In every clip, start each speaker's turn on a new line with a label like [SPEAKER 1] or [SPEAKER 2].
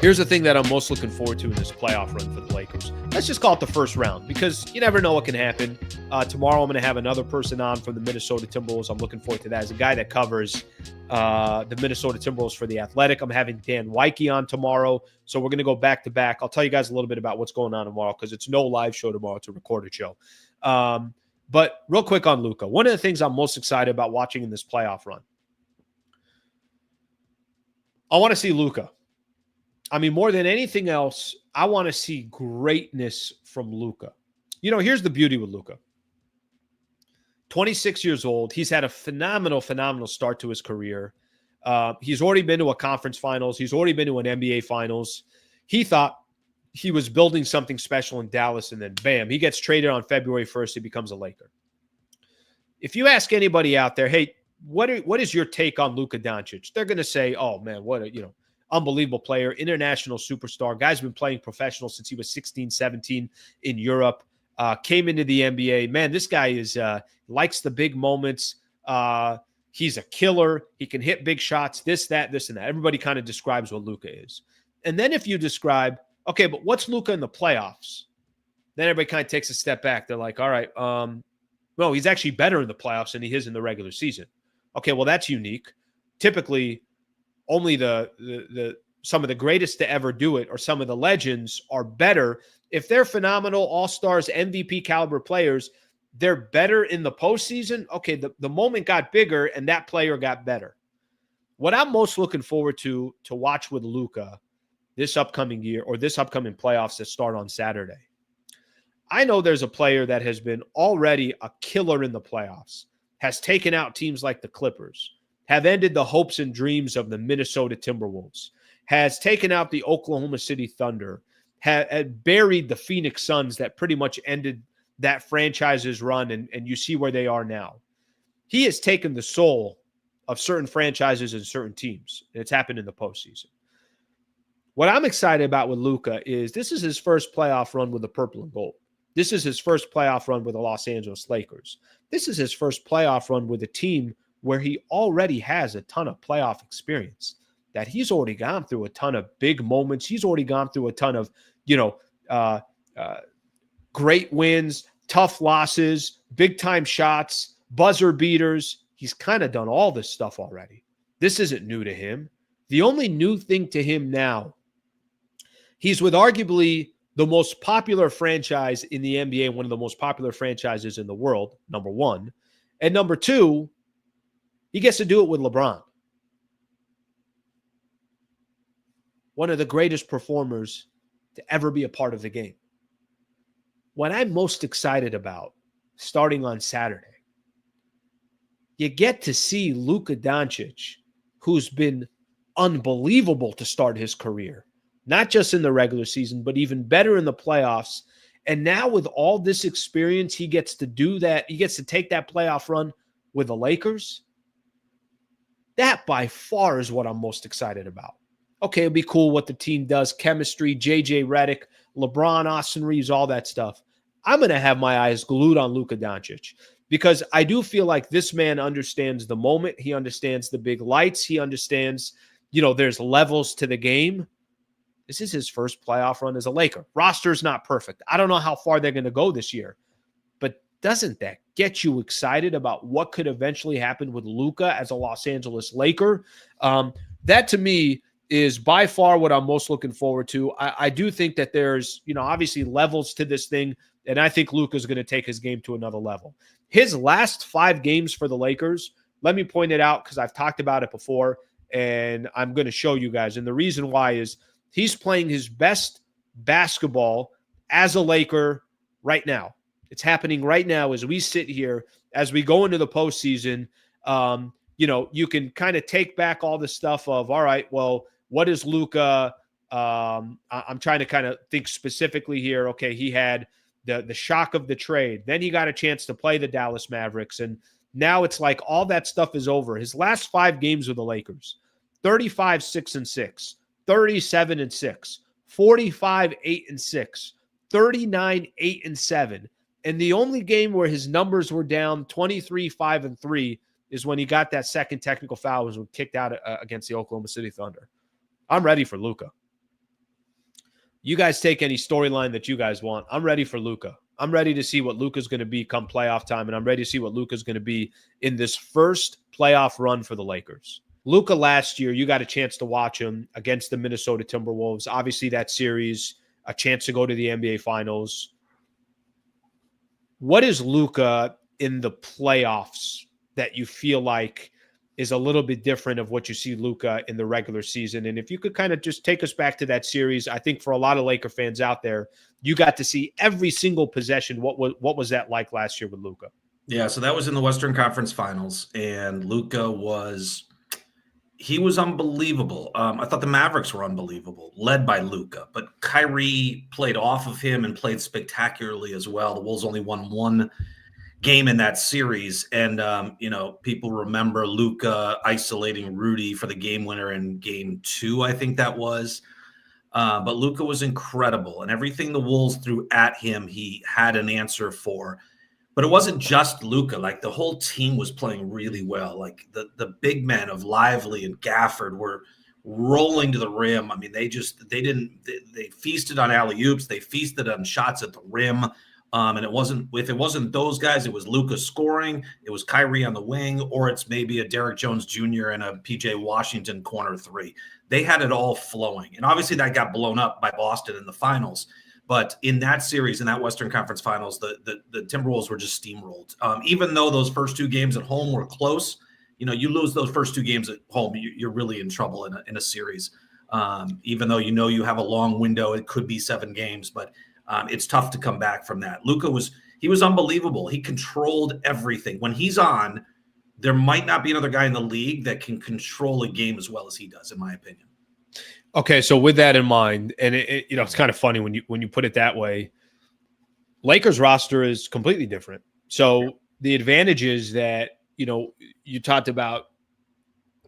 [SPEAKER 1] Here's the thing that I'm most looking forward to in this playoff run for the Lakers. Let's just call it the first round because you never know what can happen. Tomorrow, I'm going to have another person on from the Minnesota Timberwolves. I'm looking forward to that. As a guy that covers the Minnesota Timberwolves for The Athletic, I'm having Dan Weike on tomorrow. So we're going to go back to back. I'll tell you guys a little bit about what's going on tomorrow because it's no live show tomorrow. It's a recorded show. But real quick on Luka. One of the things I'm most excited about watching in this playoff run, I want to see Luka. I mean, more than anything else, I want to see greatness from Luka. You know, here's the beauty with Luka. 26 years old. He's had a phenomenal start to his career. He's already been to a conference finals. He's already been to an NBA finals. He thought he was building something special in Dallas, and then bam, he gets traded on February 1st. He becomes a Laker. If you ask anybody out there, hey, what is your take on Luka Doncic? They're going to say, oh, man, what a, unbelievable player, international superstar. Guy's been playing professional since he was 16, 17 in Europe. Came into the NBA. Man, this guy is likes the big moments. He's a killer. He can hit big shots, this, that, this, and that. Everybody kind of describes what Luka is. And then if you describe, okay, but what's Luka in the playoffs? Then everybody kind of takes a step back. They're like, all right, no, he's actually better in the playoffs than he is in the regular season. Okay, well, that's unique. Typically, only some of the greatest to ever do it or some of the legends are better. If they're phenomenal all-stars, MVP caliber players, they're better in the postseason. Okay, the moment got bigger and that player got better. What I'm most looking forward to watch with Luka this upcoming year or this upcoming playoffs that start on Saturday. I know there's a player that has been already a killer in the playoffs, has taken out teams like the Clippers, have ended the hopes and dreams of the Minnesota Timberwolves, has taken out the Oklahoma City Thunder, had buried the Phoenix Suns that pretty much ended that franchise's run, and you see where they are now. He has taken the soul of certain franchises and certain teams, and it's happened in the postseason. What I'm excited about with Luka is this is his first playoff run with the purple and gold. This is his first playoff run with the Los Angeles Lakers. This is his first playoff run with a team where he already has a ton of playoff experience, that he's already gone through a ton of big moments. He's already gone through a ton of, great wins, tough losses, big-time shots, buzzer beaters. He's kind of done all this stuff already. This isn't new to him. The only new thing to him now, he's with arguably the most popular franchise in the NBA, one of the most popular franchises in the world, number one. And number two, he gets to do it with LeBron. One of the greatest performers to ever be a part of the game. What I'm most excited about starting on Saturday, you get to see Luka Doncic, who's been unbelievable to start his career, not just in the regular season, but even better in the playoffs. And now with all this experience, he gets to do that. He gets to take that playoff run with the Lakers. That by far is what I'm most excited about. Okay, it'll be cool what the team does, chemistry, JJ Redick, LeBron, Austin Reeves, all that stuff. I'm going to have my eyes glued on Luka Doncic because I do feel like this man understands the moment. He understands the big lights. He understands, there's levels to the game. This is his first playoff run as a Laker. Roster's not perfect. I don't know how far they're going to go this year, but doesn't that get you excited about what could eventually happen with Luka as a Los Angeles Laker? That to me is by far what I'm most looking forward to. I do think that there's, obviously levels to this thing, and I think Luka's going to take his game to another level. His last 5 games for the Lakers, let me point it out because I've talked about it before, and I'm going to show you guys. And the reason why is he's playing his best basketball as a Laker right now. It's happening right now as we sit here, as we go into the postseason. You can kind of take back all the stuff of, all right, well, what is Luka? I'm trying to kind of think specifically here. Okay, he had the shock of the trade. Then he got a chance to play the Dallas Mavericks. And now it's like all that stuff is over. His last 5 games with the Lakers, 35-6-6, 37-6, 45-8-6, 39-8-7. And the only game where his numbers were down 23-5-3 is when he got that second technical foul, was when kicked out against the Oklahoma City Thunder. I'm ready for Luka. You guys take any storyline that you guys want. I'm ready for Luka. I'm ready to see what Luka's going to be come playoff time, and I'm ready to see what Luka's going to be in this first playoff run for the Lakers. Luka last year, you got a chance to watch him against the Minnesota Timberwolves. Obviously, that series, a chance to go to the NBA Finals. What is Luka in the playoffs that you feel like is a little bit different of what you see Luka in the regular season? And if you could kind of just take us back to that series, I think for a lot of Laker fans out there, you got to see every single possession. What was that like last year with Luka?
[SPEAKER 2] Yeah, so that was in the Western Conference Finals, and Luka was unbelievable. I thought the Mavericks were unbelievable, led by Luka, but Kyrie played off of him and played spectacularly as well. The Wolves only won one game in that series, and people remember Luka isolating Rudy for the game winner in Game 2, I think that was. But Luka was incredible, and everything the Wolves threw at him, he had an answer for. But it wasn't just Luka. Like, the whole team was playing really well. Like, the big men of Lively and Gafford were rolling to the rim. I mean, they feasted on alley-oops. They feasted on shots at the rim. And if it wasn't those guys, it was Luka scoring, it was Kyrie on the wing, or it's maybe a Derrick Jones Jr. and a PJ Washington corner three. They had it all flowing. And obviously that got blown up by Boston in the finals. But in that series, in that Western Conference Finals, the Timberwolves were just steamrolled. Even though those first two games at home were close, you lose those first two games at home, you're really in trouble in a series. Even though you have a long window, it could be 7 games, but it's tough to come back from that. Luka was unbelievable. He controlled everything. When he's on, there might not be another guy in the league that can control a game as well as he does, in my opinion.
[SPEAKER 1] Okay, so with that in mind, and it's kind of funny when you put it that way, Lakers roster is completely different. So the advantage is that, you talked about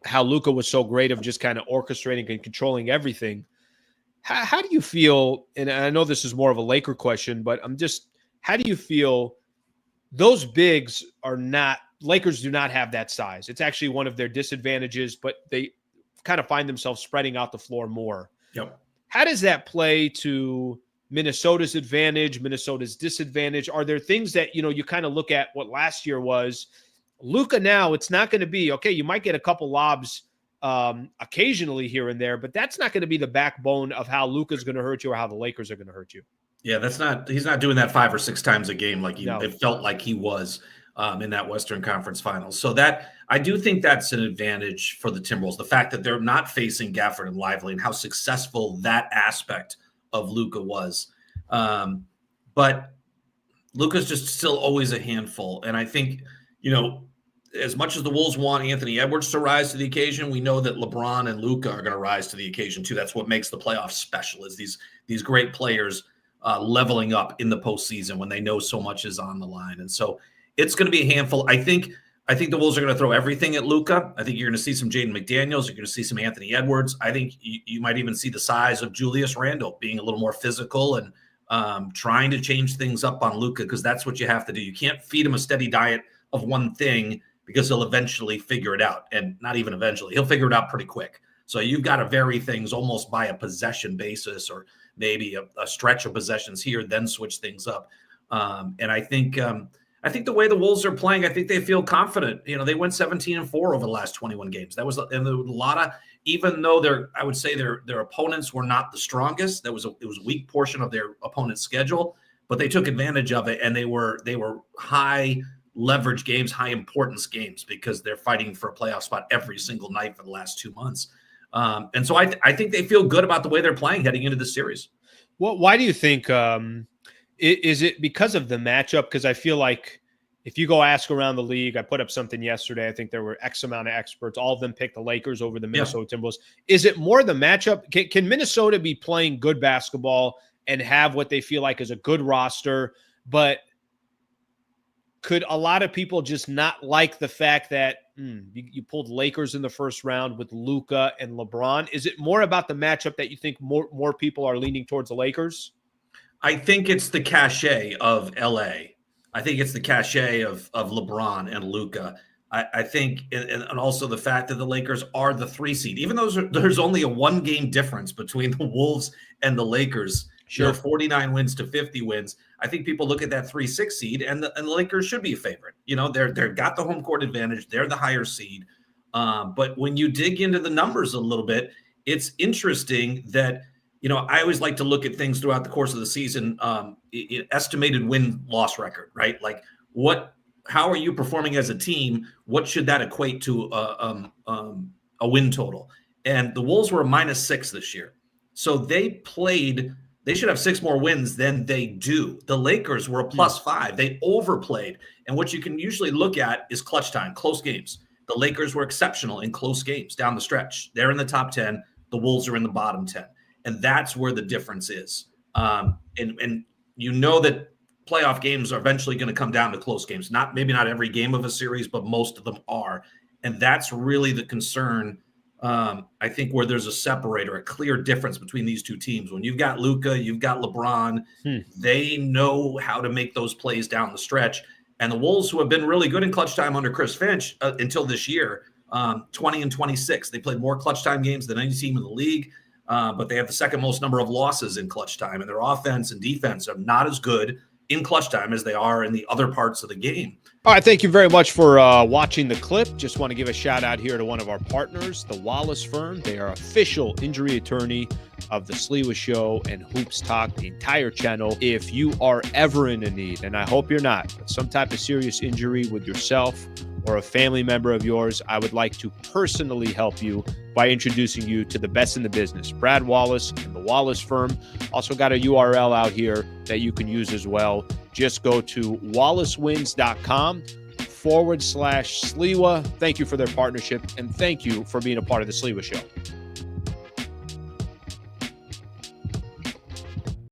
[SPEAKER 1] how Luka was so great of just kind of orchestrating and controlling everything. How do you feel, and I know this is more of a Laker question, but how do you feel those bigs Lakers do not have that size? It's actually one of their disadvantages, but they kind of find themselves spreading out the floor more.
[SPEAKER 2] Yep.
[SPEAKER 1] How does that play to Minnesota's advantage, Minnesota's disadvantage? Are there things that, you kind of look at what last year was? Luka now, it's not going to be, okay, you might get a couple lobs occasionally here and there, but that's not going to be the backbone of how Luka's going to hurt you or how the Lakers are going to hurt you.
[SPEAKER 2] Yeah, he's not doing that 5 or 6 times a game like it felt like he was in that Western Conference Finals. So that, I do think that's an advantage for the Timberwolves, the fact that they're not facing Gafford and Lively and how successful that aspect of Luka was. But Luka's just still always a handful. And I think, as much as the Wolves want Anthony Edwards to rise to the occasion, we know that LeBron and Luka are going to rise to the occasion too. That's what makes the playoffs special, is these great players leveling up in the postseason when they know so much is on the line. And so it's going to be a handful. I think the Wolves are going to throw everything at Luka. I think you're going to see some Jaden McDaniels. You're going to see some Anthony Edwards. I think you might even see the size of Julius Randle being a little more physical and trying to change things up on Luka, because that's what you have to do. You can't feed him a steady diet of one thing, because he'll eventually figure it out. And not even eventually, he'll figure it out pretty quick. So you've got to vary things almost by a possession basis, or maybe a stretch of possessions here, then switch things up. And I think the way the Wolves are playing, I think they feel confident. They went 17-4 over the last 21 games. That was, and there was a lot of, even though I would say their opponents were not the strongest, it was a weak portion of their opponent's schedule, but they took advantage of it, and they were high leverage games, high importance games, because they're fighting for a playoff spot every single night for the last 2 months. And so I think they feel good about the way they're playing heading into this series.
[SPEAKER 1] Well, why do you think, is it because of the matchup? Because I feel like if you go ask around the league, I put up something yesterday, I think there were X amount of experts, all of them picked the Lakers over the Minnesota Timberwolves. Is it more the matchup? Can Minnesota be playing good basketball and have what they feel like is a good roster, but could a lot of people just not like the fact that you pulled Lakers in the first round with Luka and LeBron? Is it more about the matchup that you think more people are leaning towards the Lakers?
[SPEAKER 2] I think it's the cachet of LA. I think it's the cachet of LeBron and Luka. I think, and also the fact that the Lakers are the 3 seed, even though there's only a 1-game difference between the Wolves and the Lakers,
[SPEAKER 1] Sure.
[SPEAKER 2] 49 wins to 50 wins. I think people look at that 3-6 seed, and the Lakers should be a favorite. They've got the home court advantage. They're the higher seed. But when you dig into the numbers a little bit, it's interesting that, I always like to look at things throughout the course of the season, estimated win-loss record, right? Like how are you performing as a team? What should that equate to a win total? And the Wolves were a -6 this year. So they should have 6 more wins than they do. The Lakers were a +5. They overplayed. And what you can usually look at is clutch time, close games. The Lakers were exceptional in close games down the stretch. They're in the top 10. The Wolves are in the bottom 10. And that's where the difference is. And that playoff games are eventually going to come down to close games. Maybe not every game of a series, but most of them are. And that's really the concern, I think, where there's a separator, a clear difference between these two teams. When you've got Luka, you've got LeBron, they know how to make those plays down the stretch. And the Wolves, who have been really good in clutch time under Chris Finch until this year, 20-26. They played more clutch time games than any team in the league, but they have the second most number of losses in clutch time. And their offense and defense are not as good in clutch time as they are in the other parts of the game.
[SPEAKER 1] All right, thank you very much for watching the clip. Just want to give a shout out here to one of our partners, the Wallace Firm. They are official injury attorney of the Sliwa Show and Hoops Talk, the entire channel. If you are ever in a need, and I hope you're not, but some type of serious injury with yourself or a family member of yours, I would like to personally help you by introducing you to the best in the business, Brad Wallace and the Wallace Firm. Also got a URL out here that you can use as well. Just go to wallacewins.com/Sliwa. Thank you for their partnership, and thank you for being a part of the Sliwa Show.